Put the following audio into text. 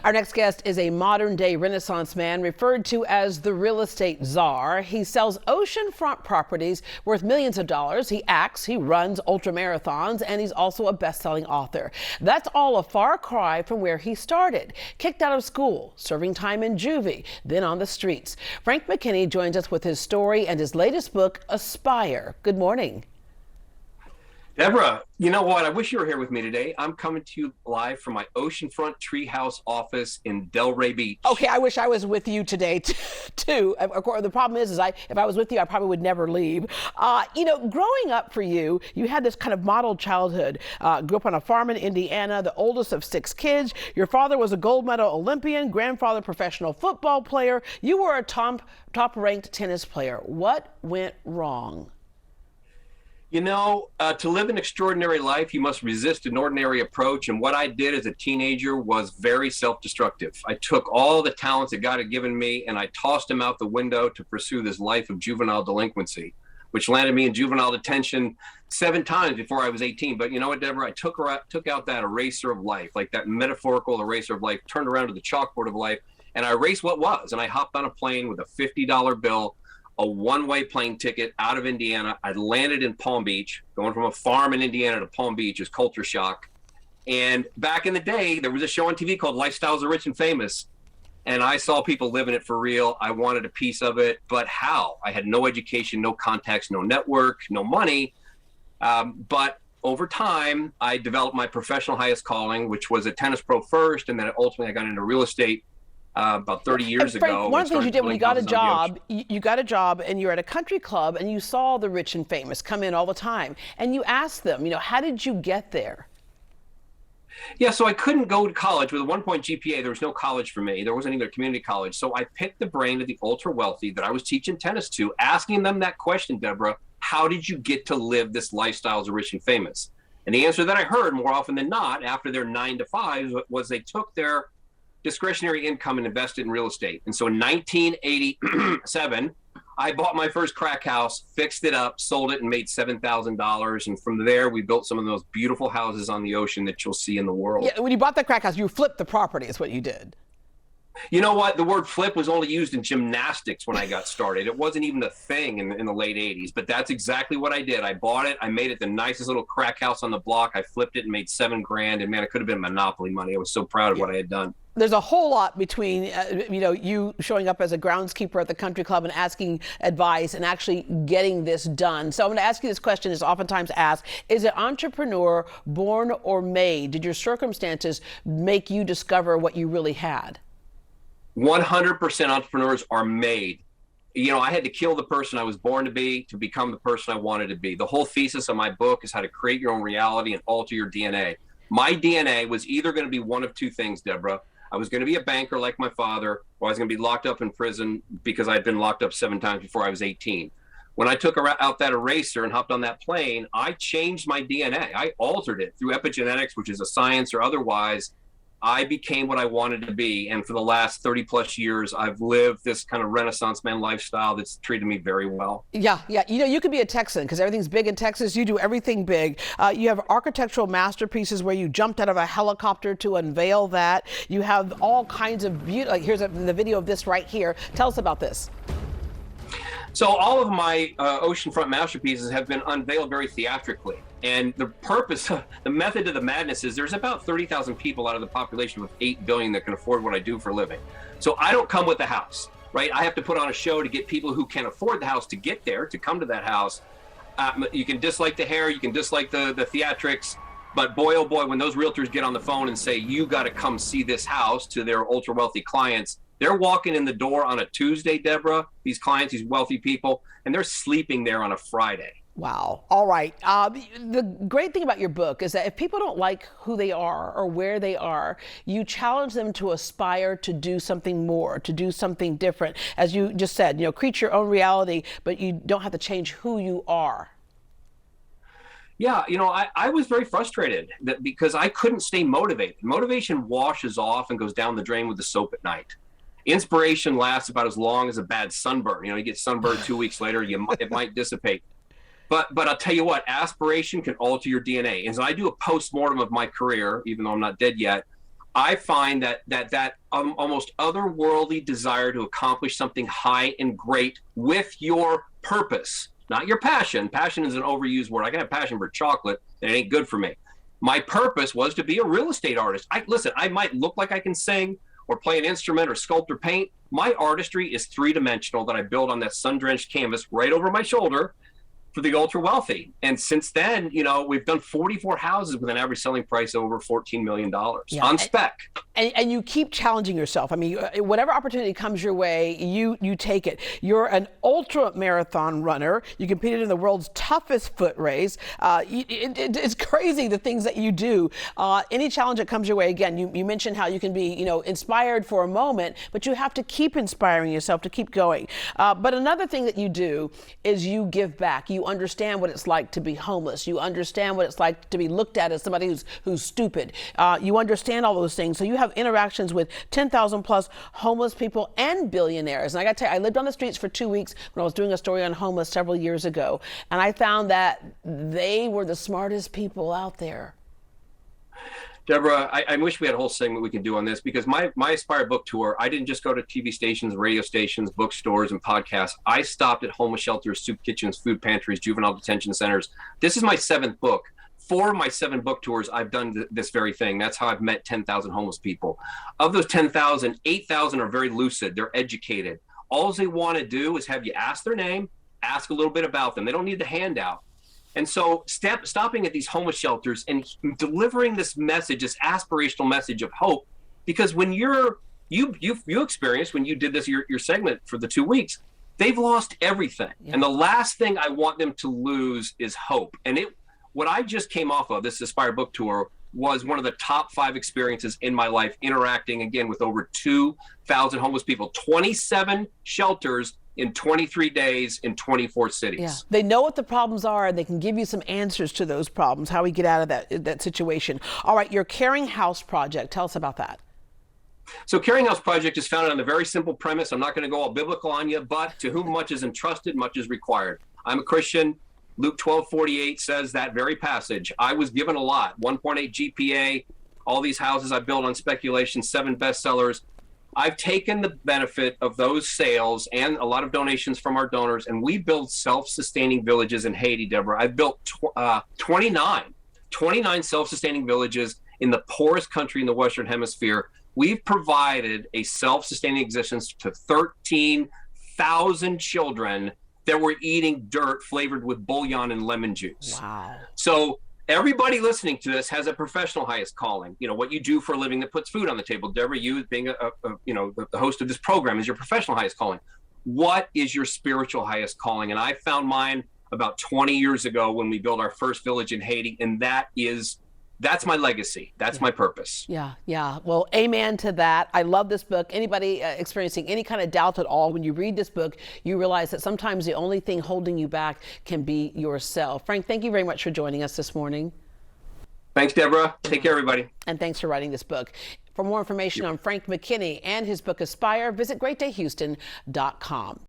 Our next guest is a modern-day Renaissance man referred to as the real estate czar. He sells oceanfront properties worth millions of dollars. He acts, he runs ultramarathons, and he's also a best-selling author. That's all a far cry from where he started. Kicked out of school, serving time in juvie, then on the streets. Frank McKinney joins us with his story and his latest book, Aspire. Good morning. Deborah, you know what? I wish you were here with me today. I'm coming to you live from my oceanfront treehouse office in Delray Beach. Okay, I wish I was with you today too. Of course, the problem is if I was with you, I probably would never leave. Growing up for you, you had this kind of modeled childhood. Grew up on a farm in Indiana, the oldest of 6 kids. Your father was a gold medal Olympian, grandfather professional football player. You were a top-ranked tennis player. What went wrong? You know, to live an extraordinary life, you must resist an ordinary approach. And what I did as a teenager was very self-destructive. I took all the talents that God had given me and I tossed them out the window to pursue this life of juvenile delinquency, which landed me in juvenile detention 7 times before I was 18. But you know what, Deborah? I took out that eraser of life, like that metaphorical eraser of life, turned around to the chalkboard of life, and I erased what was. And I hopped on a plane with a $50 bill, a one-way plane ticket out of Indiana. I landed in Palm Beach. Going from a farm in Indiana to Palm Beach is culture shock. And back in the day, there was a show on TV called Lifestyles of Rich and Famous. And I saw people living it for real. I wanted a piece of it, but how? I had no education, no contacts, no network, no money. But over time, I developed my professional highest calling, which was a tennis pro first. And then ultimately I got into real estate about 30 years Frank, ago. One of the things you did when you got a job, you got a job and you're at a country club and you saw the rich and famous come in all the time. And you asked them, how did you get there? Yeah, so I couldn't go to college with a 1-point GPA. There was no college for me. There wasn't even a community college. So I picked the brain of the ultra wealthy that I was teaching tennis to, asking them that question, Deborah, how did you get to live this lifestyle as a rich and famous? And the answer that I heard more often than not after their 9 to 5s was they took their discretionary income and invested in real estate. And so in 1987, I bought my first crack house, fixed it up, sold it, and made $7,000. And from there, we built some of the most beautiful houses on the ocean that you'll see in the world. Yeah, when you bought that crack house, you flipped the property is what you did. You know what? The word flip was only used in gymnastics when I got started. It wasn't even a thing in the late 80s, but that's exactly what I did. I bought it. I made it the nicest little crack house on the block. I flipped it and made $7 grand. And man, it could have been monopoly money. I was so proud of what I had done. There's a whole lot between, you showing up as a groundskeeper at the country club and asking advice and actually getting this done. So I'm going to ask you this question. It's oftentimes asked, is an entrepreneur born or made? Did your circumstances make you discover what you really had? 100% entrepreneurs are made. I had to kill the person I was born to be to become the person I wanted to be. The whole thesis of my book is how to create your own reality and alter your DNA. My DNA was either going to be one of 2 things, Deborah. I was going to be a banker like my father, or I was going to be locked up in prison because I'd been locked up 7 times before I was 18. When I took out that eraser and hopped on that plane, I changed my DNA. I altered it through epigenetics, which is a science or otherwise. I became what I wanted to be. And for the last 30 plus years, I've lived this kind of Renaissance man lifestyle that's treated me very well. Yeah. You could be a Texan because everything's big in Texas. You do everything big. You have architectural masterpieces where you jumped out of a helicopter to unveil that. You have all kinds of beauty. Like here's the video of this right here. Tell us about this. So all of my oceanfront masterpieces have been unveiled very theatrically. And the purpose, the method of the madness is there's about 30,000 people out of the population of 8 billion that can afford what I do for a living. So I don't come with the house, right? I have to put on a show to get people who can afford the house to get there, to come to that house. You can dislike the hair, you can dislike the theatrics, but boy, oh boy, when those realtors get on the phone and say, you got to come see this house to their ultra wealthy clients, they're walking in the door on a Tuesday, Deborah, these clients, these wealthy people, and they're sleeping there on a Friday. Wow. All right. The great thing about your book is that if people don't like who they are or where they are, you challenge them to aspire to do something more, to do something different. As you just said, create your own reality, but you don't have to change who you are. Yeah, I was very frustrated because I couldn't stay motivated. Motivation washes off and goes down the drain with the soap at night. Inspiration lasts about as long as a bad sunburn. You get sunburned 2 weeks later, it might dissipate. But I'll tell you what, aspiration can alter your DNA. And so I do a post-mortem of my career, even though I'm not dead yet. I find that almost otherworldly desire to accomplish something high and great with your purpose, not your passion. Passion is an overused word. I can have passion for chocolate, and it ain't good for me. My purpose was to be a real estate artist. Listen, I might look like I can sing or play an instrument or sculpt or paint. My artistry is three-dimensional that I build on that sun-drenched canvas right over my shoulder for the ultra wealthy. And since then, we've done 44 houses with an average selling price over $14 million on spec. And you keep challenging yourself. I mean, whatever opportunity comes your way, you take it. You're an ultra marathon runner. You competed in the world's toughest foot race. It's crazy the things that you do. Any challenge that comes your way, again, you mentioned how you can be, inspired for a moment, but you have to keep inspiring yourself to keep going. But another thing that you do is you give back. You understand what it's like to be homeless. You understand what it's like to be looked at as somebody who's stupid. You understand all those things. So you have interactions with 10,000 plus homeless people and billionaires. And I got to tell you, I lived on the streets for 2 weeks when I was doing a story on homeless several years ago. And I found that they were the smartest people out there. Deborah, I wish we had a whole segment we could do on this, because my Aspire book tour, I didn't just go to TV stations, radio stations, bookstores, and podcasts. I stopped at homeless shelters, soup kitchens, food pantries, juvenile detention centers. This is my 7th book. 4 of my 7 book tours, I've done this very thing. That's how I've met 10,000 homeless people. Of those 10,000, 8,000 are very lucid. They're educated. All they want to do is have you ask their name, ask a little bit about them. They don't need the handout. And so stopping at these homeless shelters and delivering this message, this aspirational message of hope, because when you experienced when you did this, your segment for the 2 weeks, they've lost everything. Yeah. And the last thing I want them to lose is hope. And what I just came off of, this Aspire book tour, was one of the top 5 experiences in my life, interacting again with over 2,000 homeless people, 27 shelters in 23 days in 24 cities. Yeah. They know what the problems are, and they can give you some answers to those problems, how we get out of that situation. All right, your Caring House Project, tell us about that. So Caring House Project is founded on the very simple premise. I'm not going to go all biblical on you, but to whom much is entrusted, much is required. I'm a Christian. Luke 12:48 says that very passage. I was given a lot, 1.8 GPA, all these houses I built on speculation, 7 bestsellers. I've taken the benefit of those sales and a lot of donations from our donors, and we build self-sustaining villages in Haiti, Deborah. I've built 29 self-sustaining villages in the poorest country in the Western Hemisphere. We've provided a self-sustaining existence to 13,000 children that were eating dirt flavored with bouillon and lemon juice. Wow. So everybody listening to this has a professional highest calling. What you do for a living that puts food on the table. Deborah, you being the host of this program is your professional highest calling. What is your spiritual highest calling? And I found mine about 20 years ago when we built our first village in Haiti, and that's my legacy. That's my purpose. Yeah. Well, amen to that. I love this book. Anybody experiencing any kind of doubt at all, when you read this book, you realize that sometimes the only thing holding you back can be yourself. Frank, thank you very much for joining us this morning. Thanks, Deborah. Take care, everybody. And thanks for writing this book. For more information on Frank McKinney and his book Aspire, visit greatdayhouston.com.